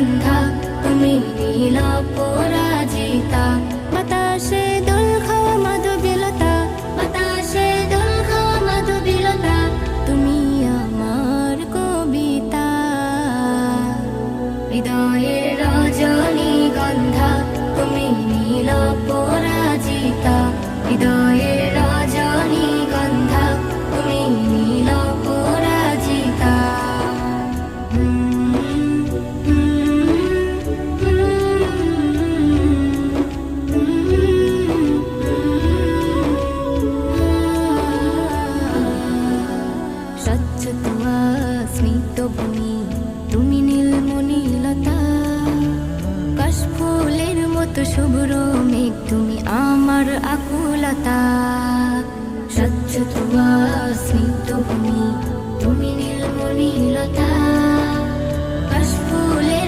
গন্ধা, তুমি নীল পরাজিতা। বাতাসে দোল খাওয়া মাধবীলতা, বাতাসে দোল খাওয়া মাধবীলতা, তুমি আমার কবিতা। হৃদয়ের রজনীগন্ধা, তুমি নীল পরাজিতা। হৃদয়ের রজনীগন্ধা, তুমি নীল পরাজিতা। স্বচ্ছ তুয়া স্মিত ভূমি, তুমি নীলমণিলতা। কাশফুলের মতো শুভ্র মেঘ, তুমি আমার আকুলতা। স্বচ্ছ তুয়া স্মিত ভূমি, তুমি নীলমণিলতা।